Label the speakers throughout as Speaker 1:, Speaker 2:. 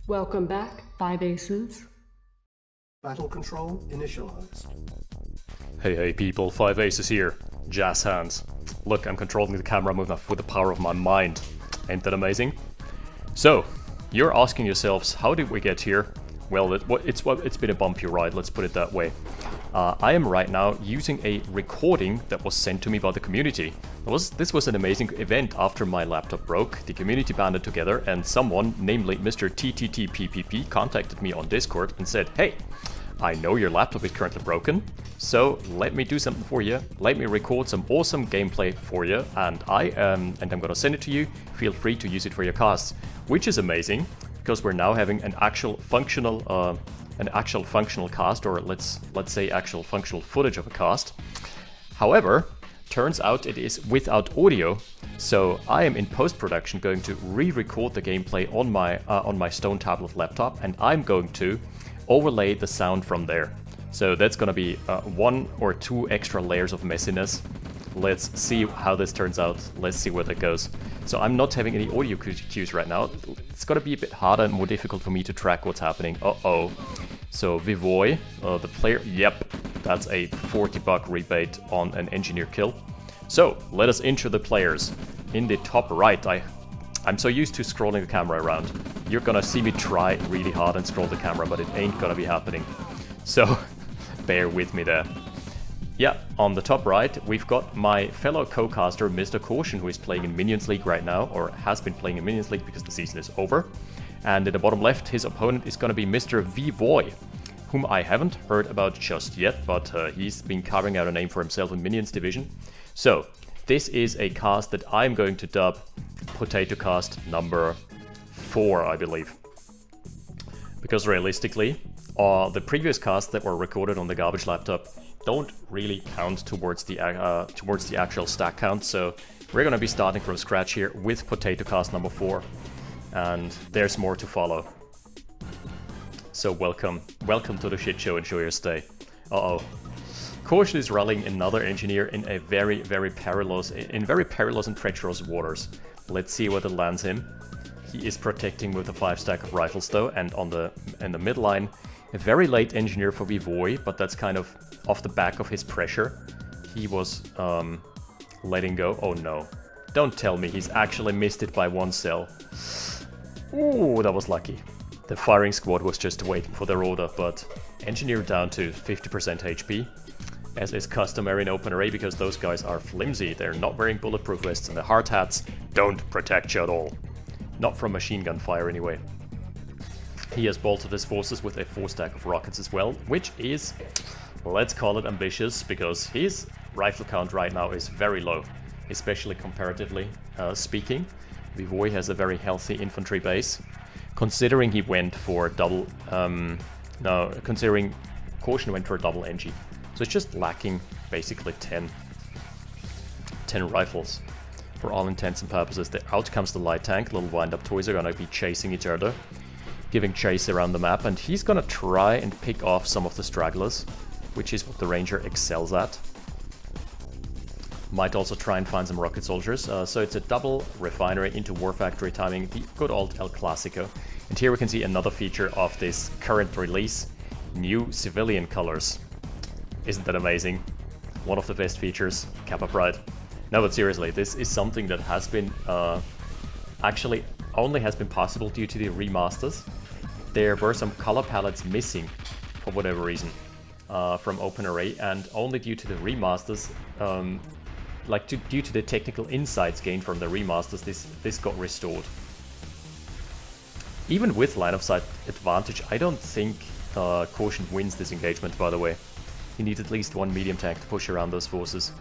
Speaker 1: Welcome back, 5 Aces.
Speaker 2: Battle control initialized.
Speaker 3: Hey people, 5 Aces here. Jazz hands. Look, I'm controlling the camera movement with the power of my mind. Ain't that amazing? So, you're asking yourselves, how did we get here? Well, it's been a bumpy ride, let's put it that way. I am right now using a recording that was sent to me by the community. This was an amazing event after my laptop broke. The community banded together and someone, namely Mr. TTTPPP, contacted me on Discord and said, hey, I know your laptop is currently broken, so let me do something for you. Let me record some awesome gameplay for you, and I'm gonna send it to you. Feel free to use it for your casts, which is amazing because we're now having an actual functional cast, or let's say actual functional footage of a cast. However, turns out it is without audio, so I am in post-production going to re-record the gameplay on my Stone Tablet laptop, and I'm going to overlay the sound from there. So that's gonna be 1 or 2 extra layers of messiness. Let's see how this turns out. Let's see where that goes. So I'm not having any audio cues right now. It's gonna be a bit harder and more difficult for me to track what's happening. Uh-oh. So Vvoj, the player, yep, that's a $40 rebate on an engineer kill. So let us intro the players. In the top right, I'm so used to scrolling the camera around. You're gonna see me try really hard and scroll the camera, but it ain't gonna be happening. So bear with me there. Yeah, on the top right, we've got my fellow co-caster, Mr. Kaution, who is playing in Minions League right now, or has been playing in Minions League because the season is over. And in the bottom left, his opponent is gonna be Mr. Vvoj, whom I haven't heard about just yet, but he's been carving out a name for himself in Minions Division. So, this is a cast that I'm going to dub Potato Cast number 4, I believe. Because realistically, the previous casts that were recorded on the garbage laptop don't really count towards the actual stack count, so we're gonna be starting from scratch here with Potato Cast number 4, and there's more to follow. So welcome to the shit show, enjoy your stay. Uh-oh. Kaution is rallying another engineer in a very perilous and treacherous waters. Let's see what it lands him. He is protecting with a 5-stack of rifles though, and in the midline, a very late engineer for Vvoj, but that's kind of off the back of his pressure. He was letting go. Oh no. Don't tell me he's actually missed it by 1 cell. Ooh, that was lucky. The firing squad was just waiting for their order, but engineer down to 50% HP, as is customary in open array because those guys are flimsy. They're not wearing bulletproof vests, and the hard hats don't protect you at all. Not from machine gun fire anyway. He has bolted his forces with a 4-stack of rockets as well, which is, let's call it ambitious, because his rifle count right now is very low, especially comparatively speaking. Vvoj has a very healthy infantry base, considering he went for double, considering Kaution went for a double NG. So it's just lacking basically 10 rifles. For all intents and purposes, out comes the light tank. Little wind-up toys are gonna be chasing each other, giving chase around the map, and he's gonna try and pick off some of the stragglers, which is what the ranger excels at. Might also try and find some rocket soldiers. So it's a double refinery into war factory timing, the good old El Clasico. And here we can see another feature of this current release, new civilian colors. Isn't that amazing? One of the best features, Kappa Pride. No, but seriously, this is something that has been actually only has been possible due to the remasters. There were some color palettes missing for whatever reason from Open Array, and only due to the remasters, due to the technical insights gained from the remasters, this got restored. Even with line of sight advantage, I don't think Kaution wins this engagement, by the way. He needs at least 1 medium tank to push around those forces.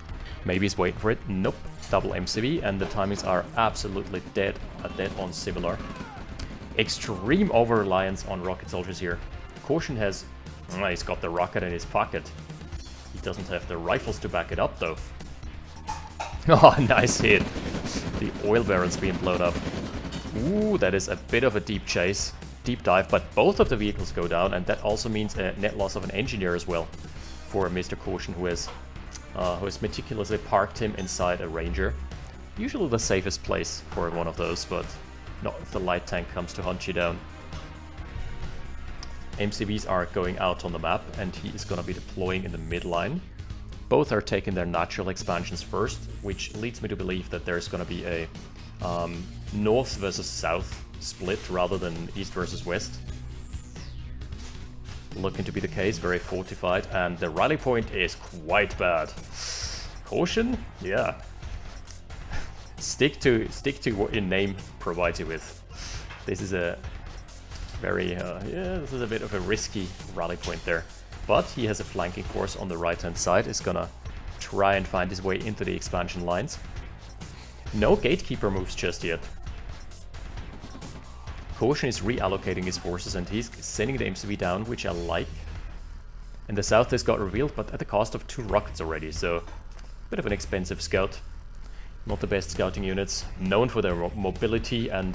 Speaker 3: Maybe he's waiting for it. Nope. Double MCV, and the timings are absolutely dead on similar. Extreme over-reliance on rocket soldiers here. Kaution has... he's got the rocket in his pocket. He doesn't have the rifles to back it up, though. Oh, nice hit. The oil barrel's being blown up. Ooh, that is a bit of a deep chase. Deep dive, but both of the vehicles go down, and that also means a net loss of an engineer as well for Mr. Kaution, who has meticulously parked him inside a ranger. Usually the safest place for one of those, but not if the light tank comes to hunt you down. MCVs are going out on the map, and he is going to be deploying in the midline. Both are taking their natural expansions first, which leads me to believe that there's going to be a north versus south split rather than east versus west. Looking to be the case, very fortified, and the rally point is quite bad. Kaution? Yeah. Stick to what your name provides you with. This is a very, this is a bit of a risky rally point there. But he has a flanking force on the right-hand side, is gonna try and find his way into the expansion lines. No gatekeeper moves just yet. Kaution is reallocating his forces and he's sending the MCV down, which I like. And the south has got revealed, but at the cost of 2 rockets already, so a bit of an expensive scout. Not the best scouting units, known for their mobility and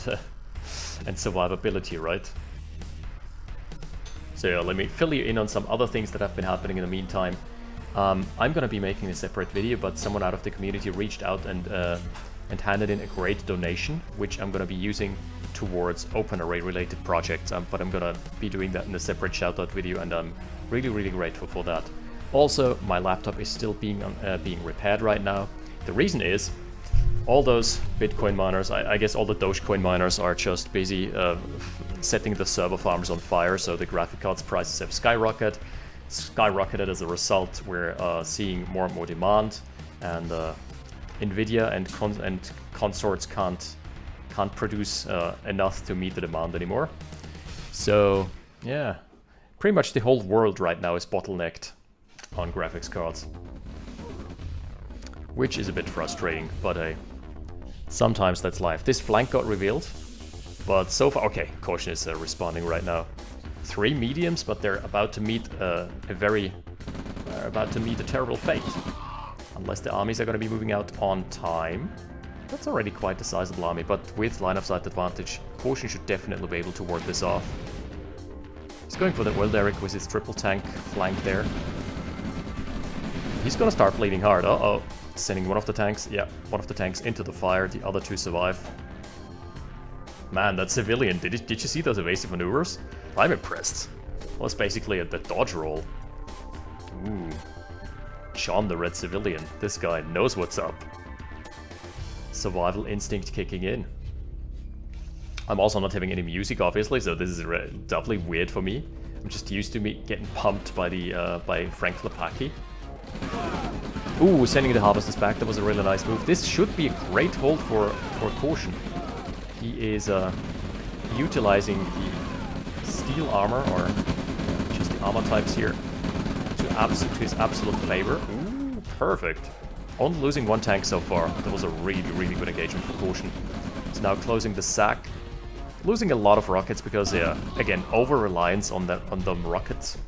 Speaker 3: survivability, right? So yeah, let me fill you in on some other things that have been happening in the meantime. I'm gonna be making a separate video, but someone out of the community reached out and handed in a great donation, which I'm gonna be using towards open array related projects, but I'm gonna be doing that in a separate shoutout video, and I'm really grateful for that. Also, my laptop is still being repaired right now. The reason is all those Bitcoin miners, I guess all the Dogecoin miners are just busy setting the server farms on fire, so the graphic cards prices have skyrocketed as a result. We're seeing more and more demand, and Nvidia and consorts can't produce enough to meet the demand anymore. So yeah, pretty much the whole world right now is bottlenecked on graphics cards, which is a bit frustrating, but hey, sometimes that's life. This flank got revealed, but so far, okay, Kaution is responding right now. 3 mediums, but they're about to meet a terrible fate. Unless the armies are going to be moving out on time. That's already quite a sizable army, but with line of sight advantage, Kaution should definitely be able to ward this off. He's going for the Derek with his triple tank flank there. He's gonna start bleeding hard. Uh-oh. Sending one of the tanks, yeah, one of the tanks into the fire, the other 2 survive. Man, that civilian, did you see those evasive maneuvers? I'm impressed. Well, it's basically the dodge roll. Ooh. John the Red Civilian, this guy knows what's up. Survival instinct kicking in. I'm also not having any music, obviously, so this is doubly weird for me. I'm just used to me getting pumped by by Frank Lepaki. Ooh, sending the harvesters back, that was a really nice move. This should be a great hold for Kaution. He is utilizing the steel armor, or just the armor types here, to his absolute favor. Ooh, perfect. Only losing 1 tank so far. That was a really good engagement for Kaution. He's now closing the sack. Losing a lot of rockets because, yeah, again, over-reliance on them rockets.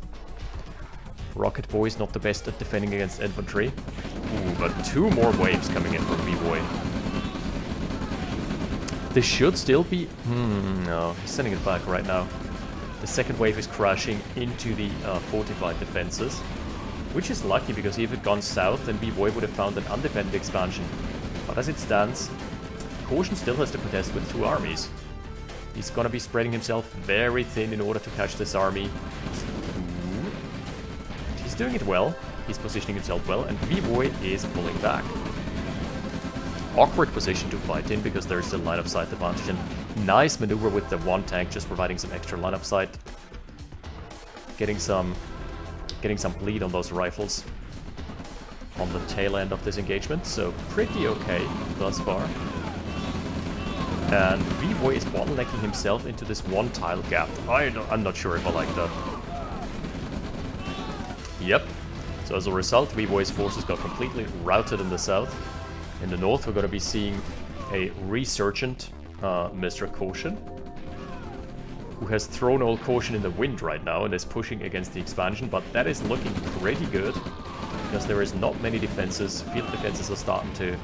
Speaker 3: Rocket Boy's not the best at defending against infantry. Ooh, but 2 more waves coming in from Vvoj. This should still be... no, he's sending it back right now. The second wave is crashing into the fortified defenses, which is lucky, because if it had gone south, then Vvoj would have found an undefended expansion. But as it stands, Kaution still has to contest with 2 armies. He's gonna be spreading himself very thin in order to catch this army. Ooh. He's doing it well. He's positioning himself well, and Vvoj is pulling back. Awkward position to fight in, because there's a line of sight advantage, and nice maneuver with the 1 tank, just providing some extra line of sight. Getting some bleed on those rifles on the tail end of this engagement, so pretty okay thus far. And Vvoj is bottlenecking himself into this 1 tile gap. I'm not sure if I like that. Yep. So as a result, Vvoj's forces got completely routed in the south. In the north, we're going to be seeing a resurgent Mr. Kaution, who has thrown all Kaution in the wind right now and is pushing against the expansion, but that is looking pretty good, because there is not many defenses. Field defenses are starting to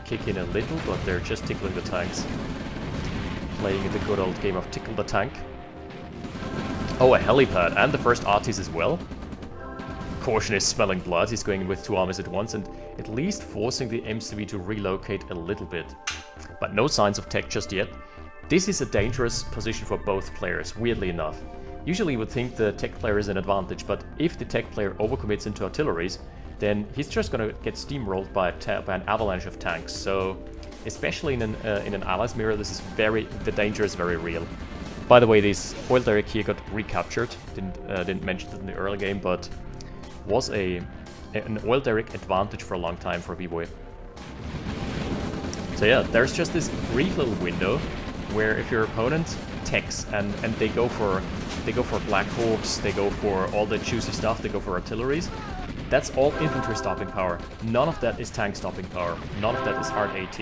Speaker 3: kick in a little, but they're just tickling the tanks. Playing the good old game of tickle the tank. Oh, a helipad, and the first arties as well. Kaution is smelling blood. He's going in with 2 armies at once, and at least forcing the MCV to relocate a little bit. But no signs of tech just yet. This is a dangerous position for both players, weirdly enough. Usually you would think the tech player is an advantage, but if the tech player overcommits into artilleries, then he's just gonna get steamrolled by an avalanche of tanks. So, especially in an allies mirror, the danger is very real. By the way, this oil derrick here got recaptured. Didn't mention it in the early game, but was an oil derrick advantage for a long time for Vvoj. So yeah, there's just this brief little window where if your opponent techs and they go for Black Hawks, they go for all the juicy stuff, they go for artilleries. That's all infantry stopping power. None of that is tank stopping power. None of that is hard AT.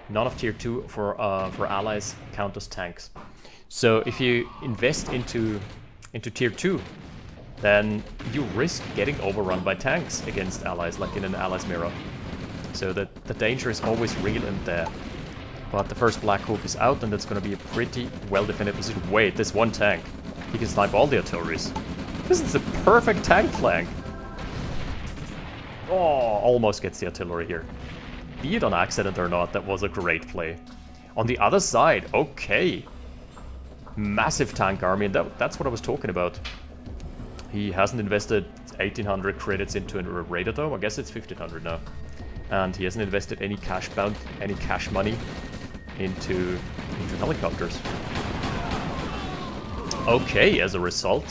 Speaker 3: None of tier 2 for allies count as tanks. So if you invest into tier 2, then you risk getting overrun by tanks against allies, like in an allies mirror. So the danger is always real in there. But the first Black Hawk is out, and that's going to be a pretty well-defended position. Wait, this one tank. He can snipe all the artilleries. This is a perfect tank flank. Oh, almost gets the artillery here. Be it on accident or not, that was a great play. On the other side, okay. Massive tank army, and that's what I was talking about. He hasn't invested 1800 credits into a radar dome. I guess it's 1500 now. And he hasn't invested any cash money into helicopters. Okay, as a result,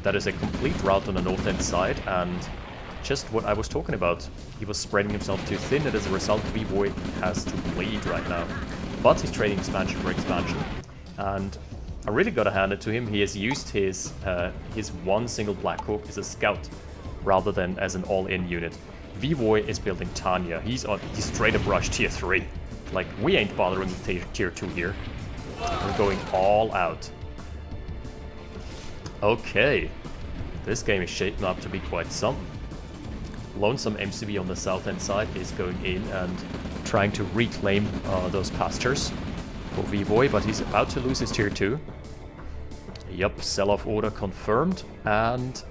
Speaker 3: that is a complete rout on the north end side, and just what I was talking about. He was spreading himself too thin, and as a result, Vvoj has to bleed right now. But he's trading expansion for expansion, and I really gotta hand it to him. He has used his one single Black Hawk as a scout, rather than as an all-in unit. Vvoj is building Tanya. He's straight up rushed tier 3. Like, we ain't bothering with tier 2 here. We're going all out. Okay. This game is shaping up to be quite something. Lonesome MCV on the south end side is going in and trying to reclaim those pastures for Vvoj, but he's about to lose his tier 2. Yup, sell-off order confirmed, and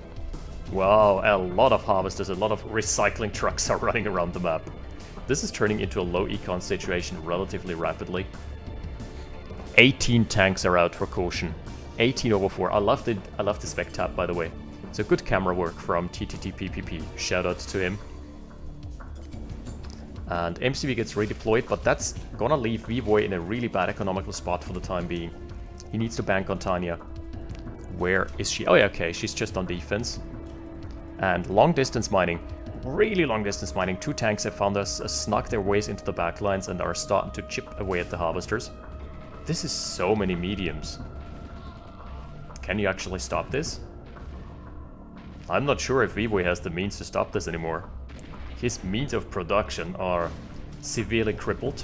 Speaker 3: wow, a lot of harvesters, a lot of recycling trucks are running around the map. This is turning into a low econ situation relatively rapidly. 18 tanks are out for Kaution. 18 over 4. I love the spec tab, by the way. So good camera work from TTTPPP. Shout out to him. And MCV gets redeployed, but that's gonna leave Vvoj in a really bad economical spot for the time being. He needs to bank on Tanya. Where is she? Oh yeah, okay, she's just on defense. And long distance mining. Really long distance mining. 2 tanks have found us, snuck their ways into the back lines and are starting to chip away at the harvesters. This is so many mediums. Can you actually stop this? I'm not sure if Vvoj has the means to stop this anymore. His means of production are severely crippled.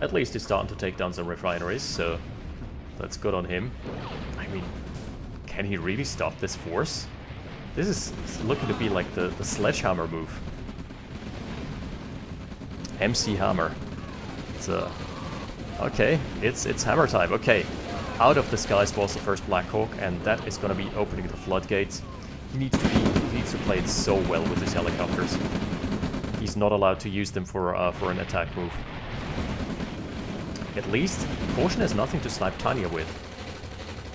Speaker 3: At least he's starting to take down some refineries, so that's good on him. I mean, can he really stop this force? This is looking to be like the sledgehammer move. MC Hammer. It's okay, it's hammer time. Okay, out of the skies falls the first Black Hawk, and that is going to be opening the floodgates. He needs to play it so well with his helicopters. He's not allowed to use them for an attack move. At least, Kaution has nothing to snipe Tanya with.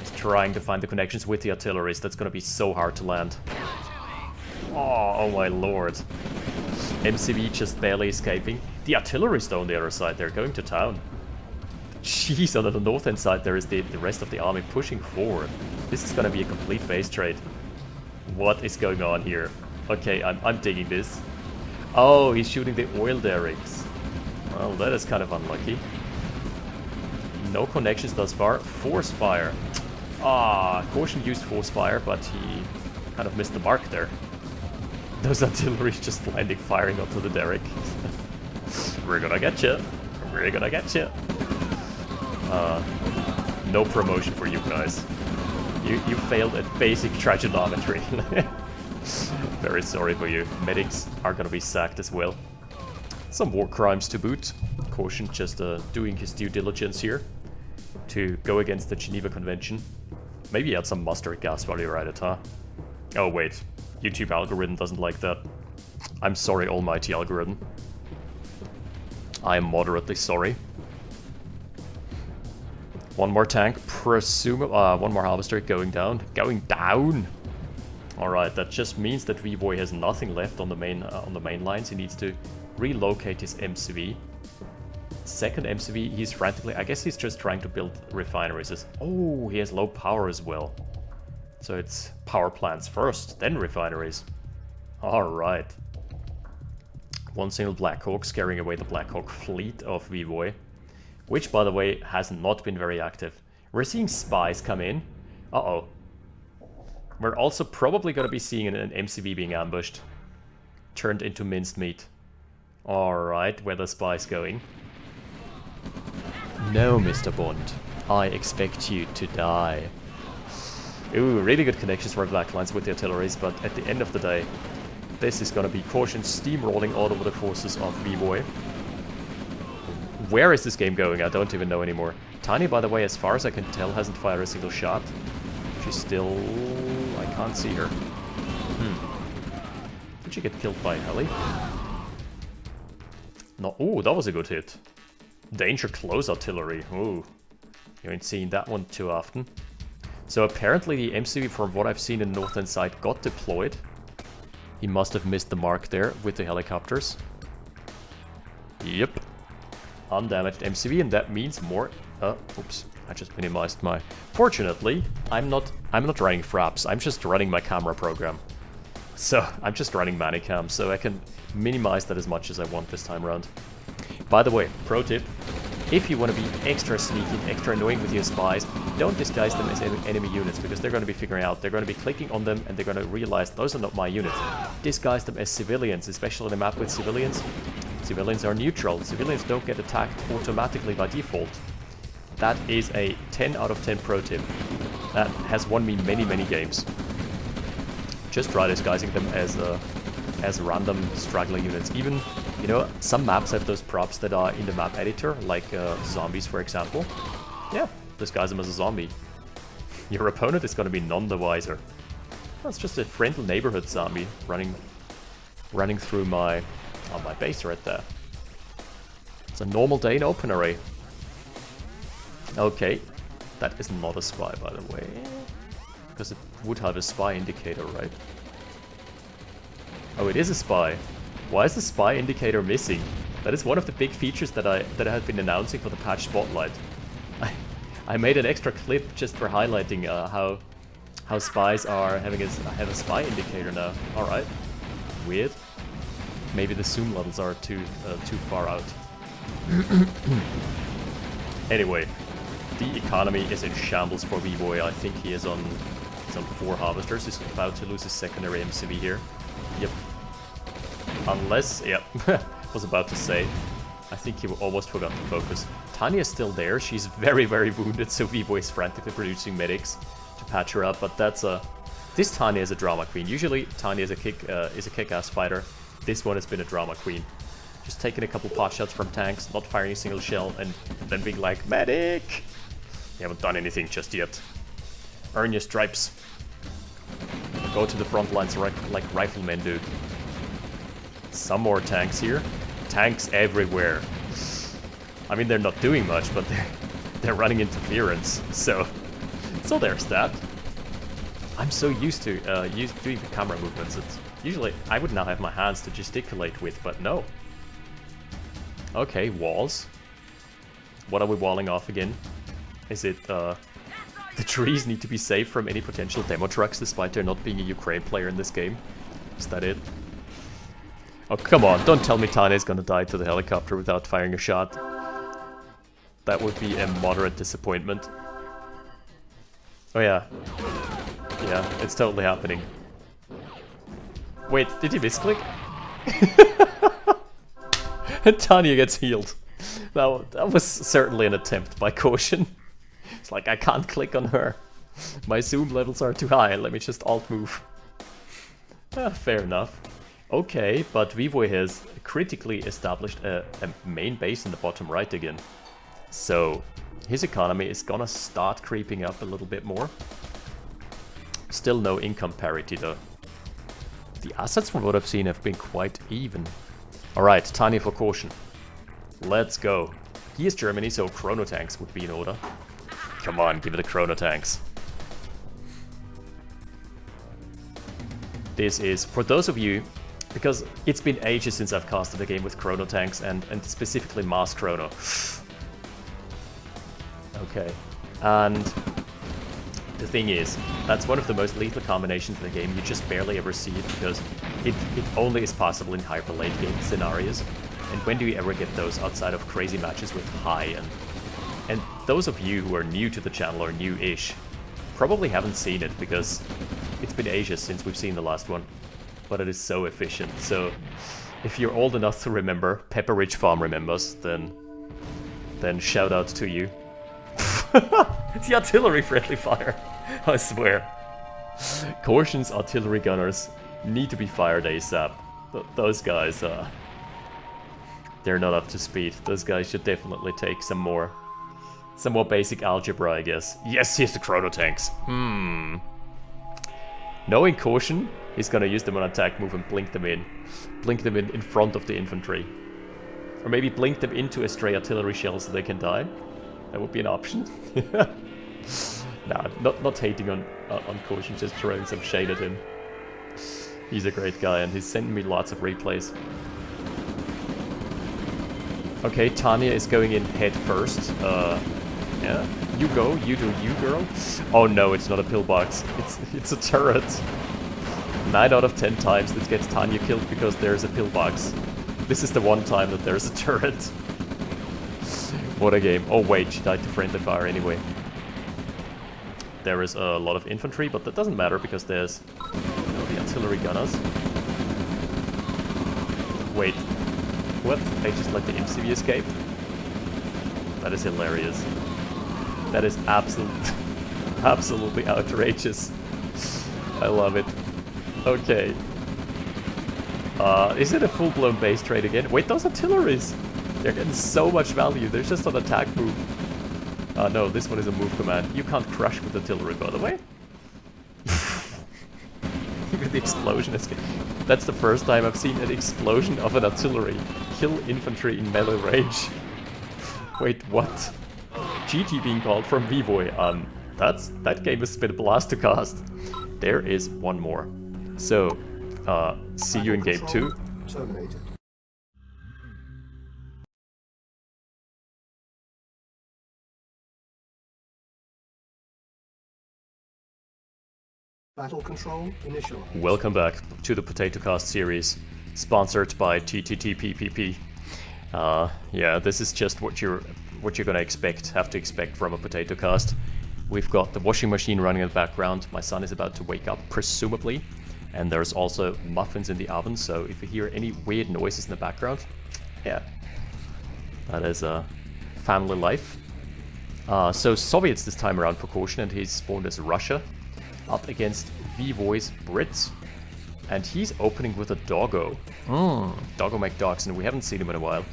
Speaker 3: He's trying to find the connections with the artilleries. That's gonna be so hard to land. Oh my lord. MCV just barely escaping. The artillery's though on the other side, they're going to town. Jeez, on the north end side there is the rest of the army pushing forward. This is gonna be a complete base trade. What is going on here? Okay, I'm digging this. Oh, he's shooting the oil derricks. Well, that is kind of unlucky. No connections thus far. Force fire. Ah, Kaution used force fire, but he kind of missed the mark there. Those artillery just landing, firing onto the derrick. We're gonna get you. We're gonna get you. No promotion for you guys. You failed at basic trigonometry. Very sorry for you. Medics are gonna be sacked as well. Some war crimes to boot. Kaution just doing his due diligence here to go against the Geneva Convention. Maybe add some mustard gas while you're at it, huh? Oh wait, YouTube algorithm doesn't like that. I'm sorry, almighty algorithm. I am moderately sorry. One more tank, one more harvester going down. Going down! Alright, that just means that Vvoj has nothing left on the main lines. He needs to relocate his MCV. Second MCV, he's frantically... I guess he's just trying to build refineries. Oh, he has low power as well. So it's power plants first, then refineries. Alright. One single Black Hawk scaring away the Black Hawk fleet of Vvoj. Which, by the way, has not been very active. We're seeing spies come in. Uh-oh. We're also probably going to be seeing an MCV being ambushed. Turned into minced meat. Alright, where the spies going? No, Mr. Bond. I expect you to die. Ooh, really good connections for Black Lines with the artilleries, but at the end of the day, this is going to be Kaution steamrolling all over the forces of Vvoj. Where is this game going? I don't even know anymore. Tiny, by the way, as far as I can tell, hasn't fired a single shot. She's still... I can't see her. Did she get killed by heli? No. Ooh, that was a good hit. Danger close artillery. Ooh. You ain't seen that one too often. So apparently the MCV, from what I've seen in the northern side, got deployed. He must have missed the mark there with the helicopters. Yep. Undamaged MCV, and that means more... oops. I just minimized my... Fortunately, I'm not running fraps. I'm just running my camera program. So, I'm just running Manicam, so I can minimize that as much as I want this time around. By the way, pro tip. If you want to be extra sneaky, extra annoying with your spies, don't disguise them as enemy units, because they're going to be figuring out, they're going to be clicking on them, and they're going to realize those are not my units. Disguise them as civilians, especially in a map with civilians. Civilians are neutral. Civilians don't get attacked automatically by default. That is a 10 out of 10 pro tip. That has won me many, many games. Just try disguising them as random straggling units. Even, you know, some maps have those props that are in the map editor, like zombies, for example. Yeah, disguise them as a zombie. Your opponent is going to be none the wiser. That's just a friendly neighborhood zombie running through my base right there. It's a normal day in open array. Okay, that is not a spy, by the way, because it would have a spy indicator, right? Oh, it is a spy. Why is the spy indicator missing? That is one of the big features that I have been announcing for the patch Spotlight. I made an extra clip just for highlighting how spies are have a spy indicator now. All right, weird. Maybe the zoom levels are too far out. Anyway, the economy is in shambles for Vvoj. I think he is on 4 harvesters. He's about to lose his secondary MCV here. Yep. Unless, yep, was about to say. I think he almost forgot to focus. Tanya is still there. She's very, very wounded, so Vvoj is frantically producing medics to patch her up. But that's a... This Tanya is a drama queen. Usually Tanya is a kick-ass fighter. This one has been a drama queen. Just taking a couple pot shots from tanks, not firing a single shell, and then being like, medic! You haven't done anything just yet. Earn your stripes. Go to the front lines like riflemen do. Some more tanks here. Tanks everywhere. I mean, they're not doing much, but they're running interference. So there's that. I'm so used to doing the camera movements. Usually, I would now have my hands to gesticulate with, but no. Okay, walls. What are we walling off again? Is it, the trees need to be safe from any potential demo trucks, despite there not being a Ukraine player in this game? Is that it? Oh, come on, don't tell me Tane is gonna die to the helicopter without firing a shot. That would be a moderate disappointment. Oh yeah. Yeah, it's totally happening. Wait, did he misclick? And Tanya gets healed. That was certainly an attempt by Kaution. It's like, I can't click on her. My zoom levels are too high, let me just alt-move. Fair enough. Okay, but Vvoj has critically established a main base in the bottom right again. So, his economy is gonna start creeping up a little bit more. Still no income parity though. The assets from what I've seen have been quite even. Alright, Tanya for Kaution. Let's go. He is Germany, so chrono tanks would be in order. Come on, give it the chrono tanks. This is, for those of you, because it's been ages since I've casted a game with chrono tanks and specifically mass chrono. Okay, and the thing is, that's one of the most lethal combinations in the game. You just barely ever see it because it only is possible in hyper late game scenarios. And when do you ever get those outside of crazy matches with high end? And those of you who are new to the channel or new-ish probably haven't seen it because it's been ages since we've seen the last one. But it is so efficient. So if you're old enough to remember, Pepper Ridge Farm remembers, then shout out to you. It's the artillery friendly fire, I swear. Kaution's artillery gunners need to be fired ASAP. Those guys, they're not up to speed. Those guys should definitely take some more basic algebra, I guess. Yes, here's the chrono tanks. Knowing Kaution, he's gonna use them on attack move and blink them in. Blink them in front of the infantry. Or maybe blink them into a stray artillery shell so they can die. That would be an option. Nah, not hating on Kaution, just throwing some shade at him. He's a great guy and he's sending me lots of replays. Okay, Tanya is going in head first. Yeah, you go, you do you, girl. Oh no, it's not a pillbox. It's a turret. 9 out of 10 times this gets Tanya killed because there's a pillbox. This is the one time that there's a turret. What a game. Oh wait, she died to friendly fire anyway. There is a lot of infantry, but that doesn't matter because there's the artillery gunners. Wait, what? They just let the MCV escape? That is hilarious. That is absolutely outrageous. I love it. Okay. Is it a full-blown base trade again? Wait, those artilleries! They're getting so much value. They're just an attack move. No, this one is a move command. You can't crush with artillery, by the way. With the explosion escape. That's the first time I've seen an explosion of an artillery kill infantry in melee range. Wait, what? GG being called from Vvoj. That game has been a blast to cast. There is one more. So, see you in game 2.
Speaker 2: Terminated. Battle control initialized.
Speaker 3: Welcome back to the Potato Cast series, sponsored by TTTPPP. Yeah, this is just what you're gonna have to expect from a Potato Cast. We've got the washing machine running in the background. My son is about to wake up, presumably, and there's also muffins in the oven. So if you hear any weird noises in the background, yeah, that is family life. So Soviets this time around for Kaution, and he's spawned as Russia, up against Vvoj's Brits, and he's opening with a doggo. Doggo McDogs, and we haven't seen him in a while.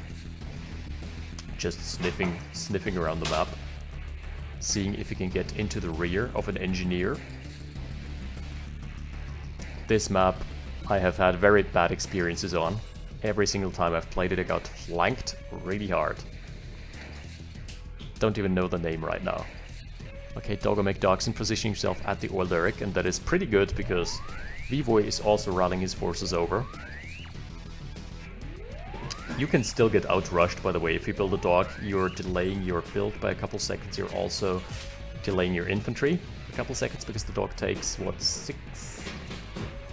Speaker 3: Just sniffing around the map, seeing if he can get into the rear of an engineer. This map I have had very bad experiences on. Every single time I've played it, I got flanked really hard. Don't even know the name right now. Okay, Doggo McDogs positioning himself at the oil derrick, and that is pretty good because Vvoj is also rallying his forces over. You can still get outrushed, by the way. If you build a dog, you're delaying your build by a couple seconds. You're also delaying your infantry a couple seconds because the dog takes, what, 6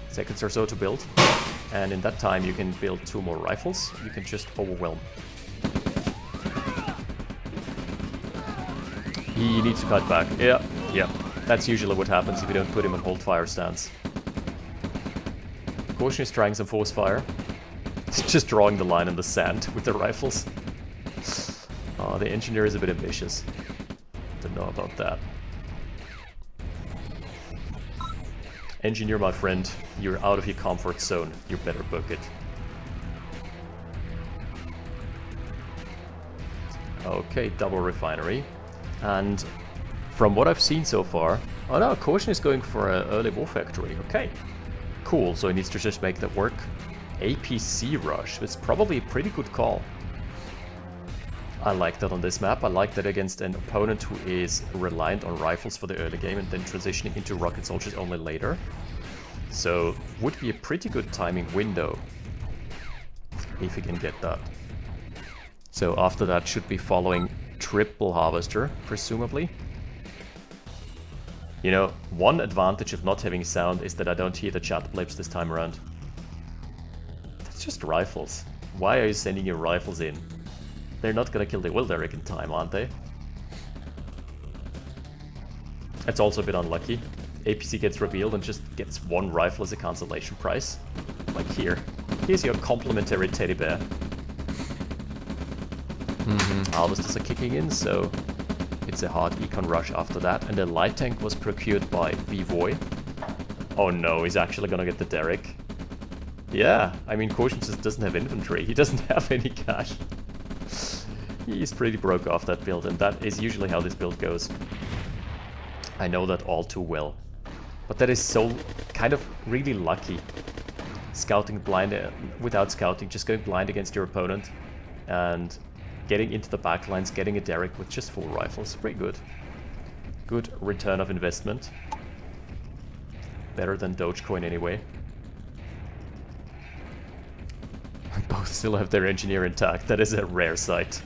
Speaker 3: seconds or so to build. And in that time, you can build 2 more rifles. You can just overwhelm. He needs to cut back. Yeah. That's usually what happens if you don't put him on hold fire stance. Kaution is trying some force fire. He's just drawing the line in the sand with the rifles. The engineer is a bit ambitious. Don't know about that. Engineer, my friend, you're out of your comfort zone. You better book it. Okay, double refinery. And from what I've seen so far... Oh no, Kaution is going for an early war factory. Okay, cool. So he needs to just make that work. APC rush. It's probably a pretty good call. I like that on this map. I like that against an opponent who is reliant on rifles for the early game and then transitioning into rocket soldiers only later. So, would be a pretty good timing window if he can get that. So after that should be following triple harvester, presumably. You know, one advantage of not having sound is that I don't hear the chat blips this time around. That's just rifles. Why are you sending your rifles in? They're not gonna kill the Will Derrick in time, aren't they? It's also a bit unlucky. APC gets revealed and just gets one rifle as a cancellation price. Like here. Here's your complimentary teddy bear. Harvesters are kicking in, so it's a hard econ rush after that. And the light tank was procured by Vvoj. Oh no, he's actually gonna get the Derrick. Yeah, I mean, Kaution just doesn't have infantry. He doesn't have any cash. He's pretty broke off that build, and that is usually how this build goes. I know that all too well. But that is so kind of really lucky. Scouting blind without scouting, just going blind against your opponent and getting into the backlines, getting a Derrick with just 4 rifles. Pretty good. Good return of investment. Better than Dogecoin anyway. Both still have their engineer intact. That is a rare sight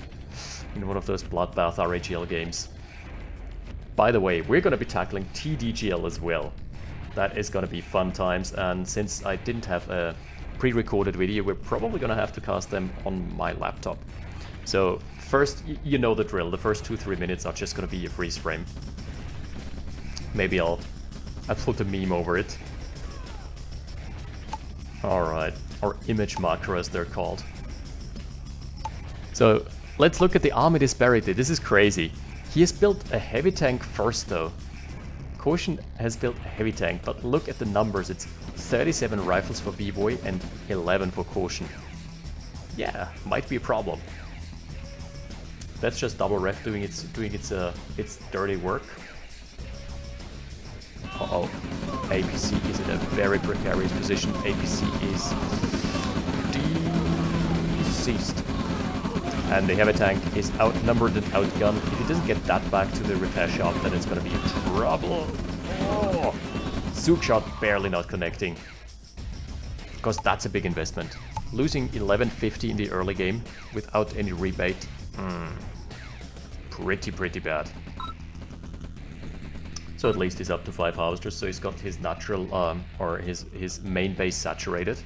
Speaker 3: in one of those bloodbath RAGL games. By the way, we're going to be tackling TDGL as well. That is going to be fun times, and since I didn't have a pre-recorded video, we're probably going to have to cast them on my laptop. So first, you know the drill. The first 2-3 minutes are just going to be a freeze frame. Maybe I'll put a meme over it. Alright, or image macro as they're called. So let's look at the army disparity. This is crazy. He has built a heavy tank first though. Kaution has built a heavy tank, but look at the numbers. It's 37 rifles for Vvoj and 11 for Kaution. Yeah, might be a problem. That's just double ref doing its dirty work. Uh-oh. APC is in a very precarious position. APC is deceased. And the heavy tank is outnumbered and outgunned. If he doesn't get that back to the repair shop, then it's gonna be a trouble. Oh! Zook shot barely not connecting. Because that's a big investment. Losing 1150 in the early game without any rebate. Pretty bad. So at least he's up to 5 harvesters, so he's got his natural, or his main base saturated.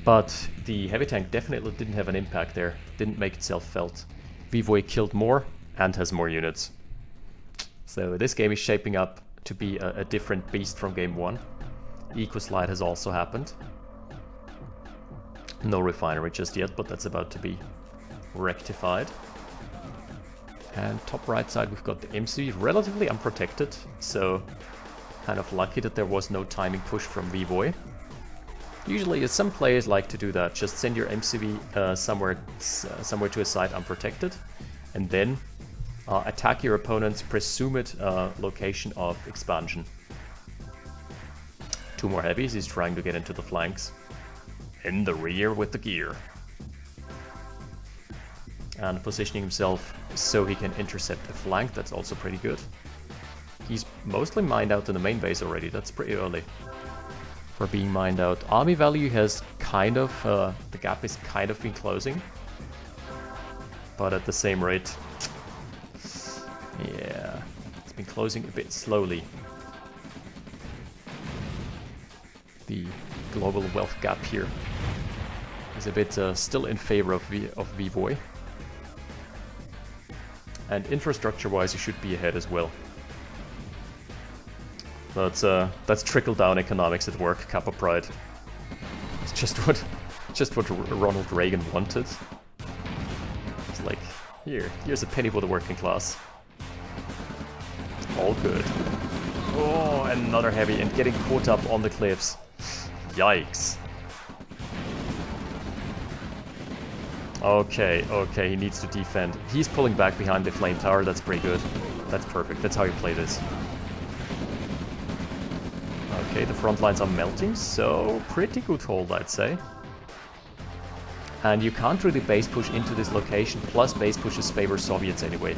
Speaker 3: But the heavy tank definitely didn't have an impact there, didn't make itself felt. Vvoj killed more and has more units. So this game is shaping up to be a different beast from game 1. Eco slide has also happened. No refinery just yet, but that's about to be rectified. And top right side we've got the MC, relatively unprotected, so kind of lucky that there was no timing push from Vvoj. Usually some players like to do that, just send your MCV somewhere to a side unprotected, and then attack your opponent's presumed location of expansion. 2 more heavies, he's trying to get into the flanks. In the rear with the gear. And positioning himself so he can intercept the flank, that's also pretty good. He's mostly mined out in the main base already, that's pretty early for being mined out. Army value has kind of, the gap is kind of been closing, but at the same rate. Yeah, it's been closing a bit slowly. The global wealth gap here is a bit still in favor of Vvoj. And infrastructure-wise, you should be ahead as well. That's trickle-down economics at work, Kappa Pride. It's just what Ronald Reagan wanted. It's like, here's a penny for the working class. All good. Oh, another heavy, and getting caught up on the cliffs. Yikes. Okay, he needs to defend. He's pulling back behind the flame tower, that's pretty good. That's perfect, that's how you play this. Okay, the front lines are melting, so pretty good hold, I'd say. And you can't really base push into this location, plus base pushes favor Soviets anyway.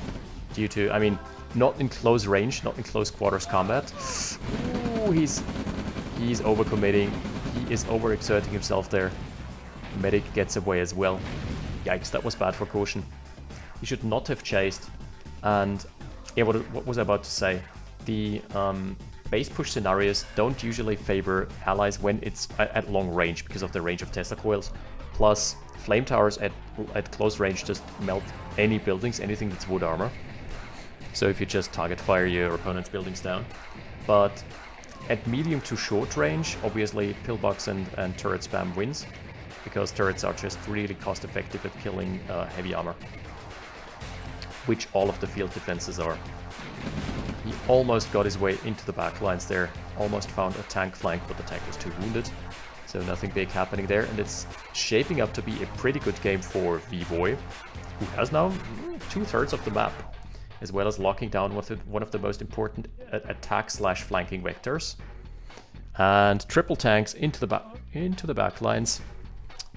Speaker 3: Due to, I mean, not in close range, not in close quarters combat. Ooh, he's overcommitting. He is overexerting himself there. Medic gets away as well. Yikes, that was bad for Kaution. He should not have chased. And yeah, what was I about to say? The base push scenarios don't usually favor allies when it's at long range because of the range of Tesla coils. Plus, flame towers at close range just melt any buildings, anything that's wood armor. So if you just target fire your opponent's buildings down. But at medium to short range, obviously pillbox and turret spam wins, because turrets are just really cost effective at killing heavy armor, which all of the field defenses are. He almost got his way into the back lines there, almost found a tank flank, but the tank was too wounded. So nothing big happening there, and it's shaping up to be a pretty good game for Vvoj, who has now 2/3 of the map, as well as locking down one of the most important attack/flanking vectors. And triple tanks into the back lines.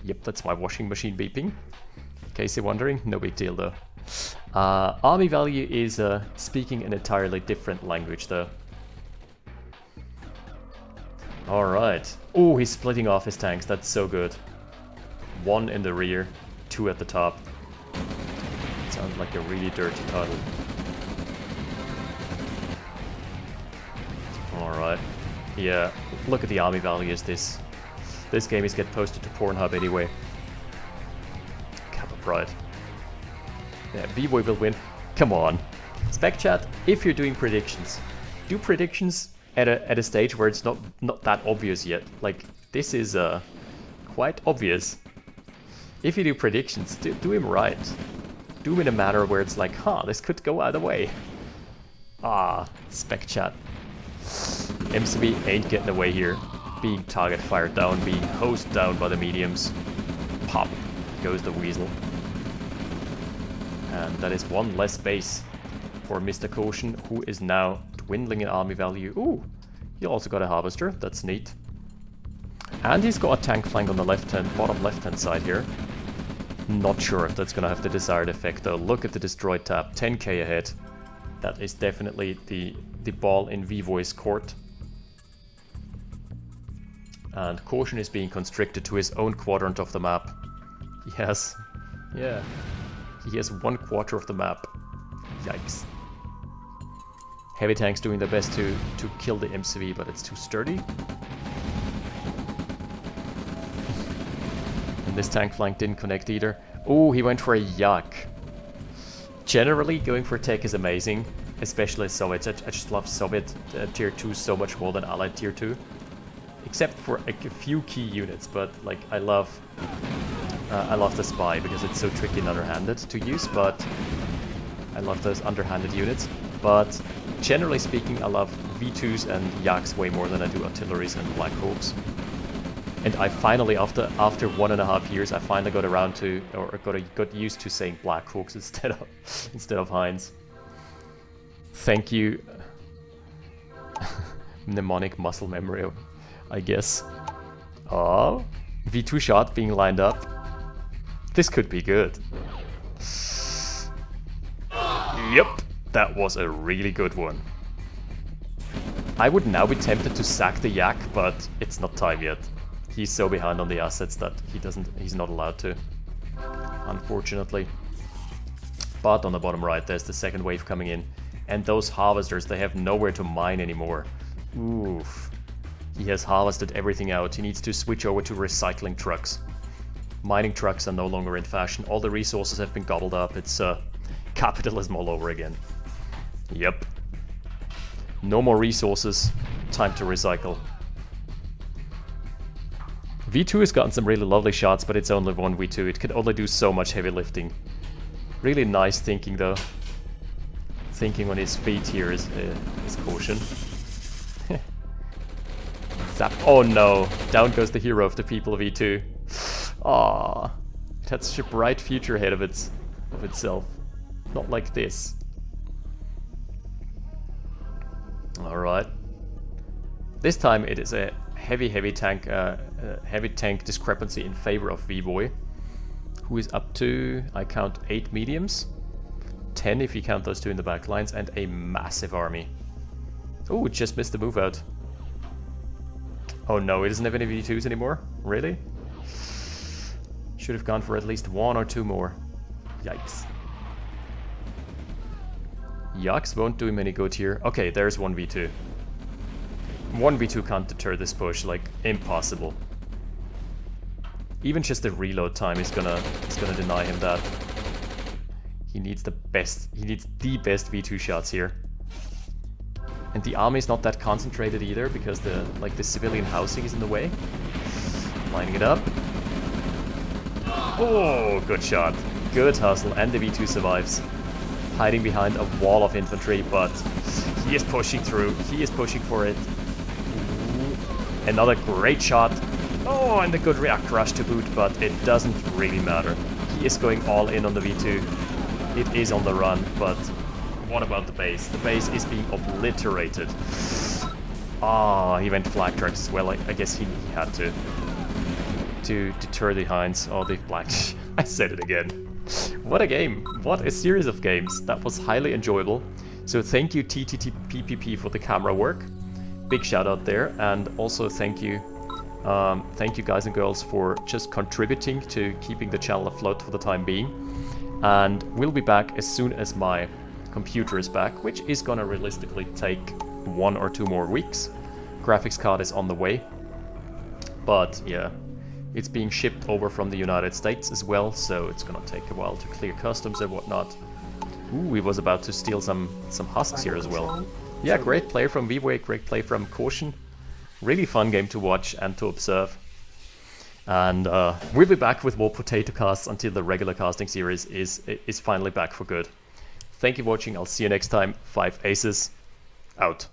Speaker 3: Yep, that's my washing machine beeping. In case you're wondering, no big deal though. Army value is speaking an entirely different language though. Alright. Oh, he's splitting off his tanks, that's so good. 1 in the rear, 2 at the top. Sounds like a really dirty title. Alright. Yeah, look at the army values. This game is get posted to Pornhub anyway. Kappa Pride. Yeah, Vvoj will win. Come on. Spec chat, if you're doing predictions, do predictions at a stage where it's not that obvious yet. Like, this is quite obvious. If you do predictions, do them right. Do them in a manner where it's like, huh, this could go either way. Ah, spec chat. MCB ain't getting away here. Being target fired down, being hosed down by the mediums. Pop goes the weasel. And that is one less base for Mr. Kaution, who is now dwindling in army value. Ooh, he also got a harvester, that's neat. And he's got a tank flank on the bottom left-hand side here. Not sure if that's gonna have the desired effect though. Look at the destroyed tab, 10k ahead. That is definitely the ball in Vvoj's court. And Kaution is being constricted to his own quadrant of the map. He has 1/4 of the map. Yikes. Heavy tanks doing their best to kill the MCV, but it's too sturdy. And this tank flank didn't connect either. Oh, he went for a yak. Generally, going for tech is amazing, especially Soviets. I just love Soviet tier 2 so much more than Allied tier 2. Except for a few key units, but like I love the spy because it's so tricky and underhanded to use, but I love those underhanded units. But generally speaking, I love V2s and Yaks way more than I do artilleries and Black Hawks. And I finally, after 1.5 years, I finally got around to, or got used to saying Black Hawks instead of Heinz. Thank you, mnemonic muscle memory, I guess. Oh, V2 shot being lined up. This could be good. Yep, that was a really good one. I would now be tempted to sack the Yak, but it's not time yet. He's so behind on the assets that he's not allowed to, unfortunately. But on the bottom right, there's the second wave coming in. And those harvesters, they have nowhere to mine anymore. Oof. He has harvested everything out. He needs to switch over to recycling trucks. Mining trucks are no longer in fashion. All the resources have been gobbled up. It's capitalism all over again. Yep. No more resources. Time to recycle. V2 has gotten some really lovely shots, but it's only one V2. It can only do so much heavy lifting. Really nice thinking though. Thinking on his feet here is Kaution. Zap. Oh no! Down goes the hero of the people of E2. Ah, it had such a bright future ahead of itself. Not like this. Alright. This time it is a heavy tank discrepancy in favor of Vvoj. who is up to, I count 8 mediums, 10 if you count those 2 in the back lines, and a massive army. Oh, it just missed the move out. Oh no, it doesn't have any V2s anymore? Really? Should have gone for at least 1 or 2 more. Yikes. Yaks won't do him any good here. Okay, there's 1 V2. 1 V2 can't deter this push, like, impossible. Even just the reload time is gonna deny him that. He needs the best V2 shots here. And the army is not that concentrated either, because the civilian housing is in the way. Lining it up. Oh, good shot. Good hustle, and the V2 survives. Hiding behind a wall of infantry, but he is pushing through. He is pushing for it. Ooh. Another great shot. Oh, and a good react rush to boot, but it doesn't really matter. He is going all in on the V2. It is on the run, but what about the base? The base is being obliterated. Ah, he went flag tracks as well. I guess he had to deter the Hinds. Oh, the black. I said it again. What a game. What a series of games. That was highly enjoyable. So thank you TTTPPP for the camera work. Big shout out there. And also thank you guys and girls for just contributing to keeping the channel afloat for the time being. And we'll be back as soon as my computer is back, which is gonna realistically take 1 or 2 more weeks. Graphics card is on the way. But yeah, it's being shipped over from the United States as well, so it's gonna take a while to clear customs and whatnot. Ooh, we was about to steal some husks here as well. Yeah, great play from Vvoj, great play from Kaution. Really fun game to watch and to observe. And we'll be back with more Potato Casts until the regular casting series is finally back for good. Thank you for watching, I'll see you next time. 5 aces, out.